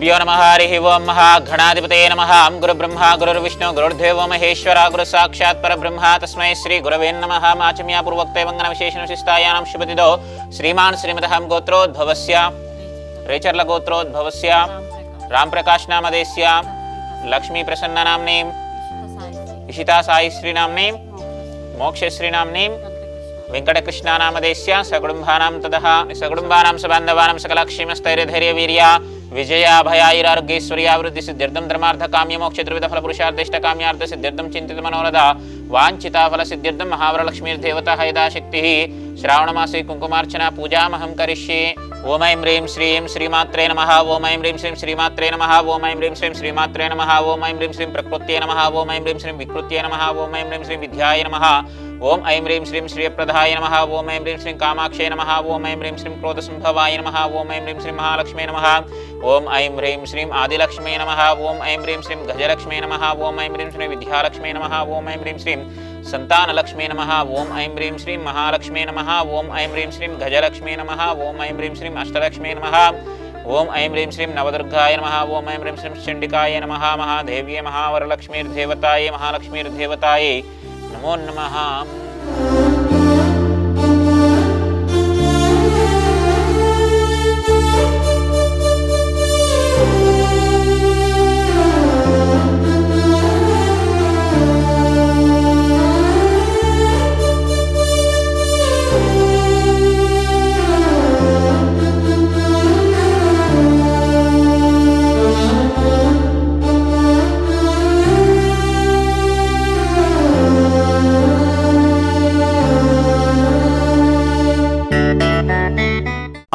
श्रीगुरुभ्यो नमः। हरिः ओं। महागणाधिपतये नमः। गुरुब्रह्मा गुरुर्विष्णु गुरुर्देवो महेश्वरा गुरुसाक्षात् परब्रह्म तस्मै श्रीगुरवे नमः। माचम्या पूर्वोक्ते वंगनविशेषणविशिष्टायां शुभतिथौ श्रीमान् श्रीमतः गोत्रोद्भवस्य रेचर्लगोत्रोद्भवस्य रामप्रकाशनामधेयस्य लक्ष्मीप्रसन्ननाम्नीं इशिता साईश्रीनाम्नीं मोक्षश्रीनाम्नीं वेंकटकृष्णानामधेयस्य सकुटुम्बानां ततः सकुटुम्बानां सबान्धवानां सकलक्षेमस्थैर्यधैर्यवीर्या विजयाभयायुरारोग्यैश्वर्यावृद्धिसिद्ध्यर्थं धर्मार्थकाम्यमोक्षत्रिविधफलपुरुषार्थैष्टकाम्यार्थसिद्ध्यर्थं चिन्तितमनोरथ वाञ्छिताफलसिद्ध्यर्थं महावरलक्ष्मीर्देवता यदा शक्तिः श्रावणमासे कुङ्कुमार्चना पूजामहं करिष्ये। ओम ऐं ह्रीं श्रीं श्रीमात्रे नमः। ओम ऐं ह्रीं श्रीं श्रीमात्रे नमः। ओम ऐं ह्रीं श्रीं श्रीमात्रे नमः। ओम ऐं ह्रीं श्रीं प्रकृत्यै नमः। ओम ऐं ह्रीं श्रीं विकृत्यै नमः। ओम ऐं ह्रीं श्रीं विद्याय नमः। ओम ऐं ह्रीं श्रीं श्रियप्रदाय नमः। ओम ऐं ह्रीं श्रीं कामाक्षे नमः। ओम ऐं ह्रीं श्रीं क्रोधसंभवाय नमः। ओम ऐं ह्रीं श्रीं महालक्ष्मी नमः। ओम ऐं ह्रीं श्रीं आदिलक्ष्मी नमः। ओम ऐं ह्रीं श्रीं गजलक्ष्मी नमः। ओम ऐं ह्रीं श्रीं विद्यालक्ष्मी नमः। ओम ऐं ह्रीं श्रीं संतानलक्ष्मी नमः। ओम ऐं ह्रीं श्रीं महालक्ष्मी नमः। ओम ऐं ह्रीं श्रीं गजलक्ष्मी नमः। ओम ऐं ह्रीं श्रीं अष्टलक्ष्मी नमः। ओम ऐं ह्रीं श्रीं नवदुर्गाय नमः। ओम ऐं ह्रीं श्रीं चण्डिकाय नमः। महादेव्ये महावरलक्ष्मीर्देवतायै महालक्ष्मीर्देवतायै नमो नमः।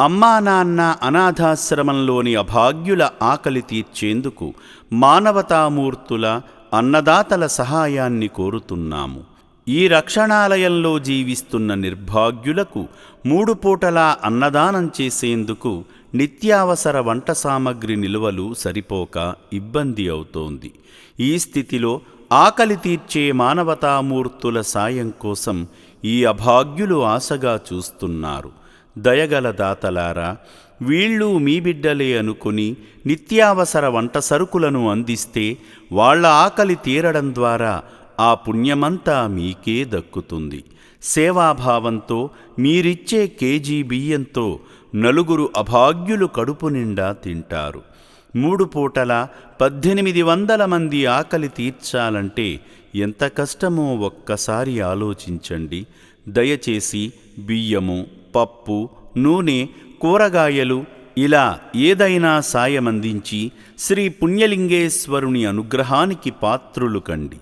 అమ్మా నాన్న అనాథాశ్రమంలోని అభాగ్యుల ఆకలి తీర్చేందుకు మానవతామూర్తుల అన్నదాతల సహాయాన్ని కోరుతున్నాము. ఈ రక్షణాలయంలో జీవిస్తున్న నిర్భాగ్యులకు 3 పూటలా అన్నదానం చేసేందుకు నిత్యావసర వంట సామగ్రి నిల్వలు సరిపోక ఇబ్బంది అవుతోంది. ఈ స్థితిలో ఆకలి తీర్చే మానవతామూర్తుల సాయం కోసం ఈ అభాగ్యులు ఆశగా చూస్తున్నారు. దయగల దాతలారా, వీళ్ళు మీ బిడ్డలే అనుకుని నిత్యావసర వంట సరుకులను అందిస్తే వాళ్ల ఆకలి తీరడం ద్వారా ఆ పుణ్యమంతా మీకే దక్కుతుంది. సేవాభావంతో మీరిచ్చే కేజీ బియ్యంతో 4 అభాగ్యులు కడుపు నిండా తింటారు. 3 పూటల 1800 మంది ఆకలి తీర్చాలంటే ఎంత కష్టమో ఒక్కసారి ఆలోచించండి. దయచేసి బియ్యము, పప్పు, నూనె, కూరగాయలు ఇలా ఏదైనా సాయమందించి శ్రీ పుణ్యలింగేశ్వరుని అనుగ్రహానికి పాత్రులు కండి.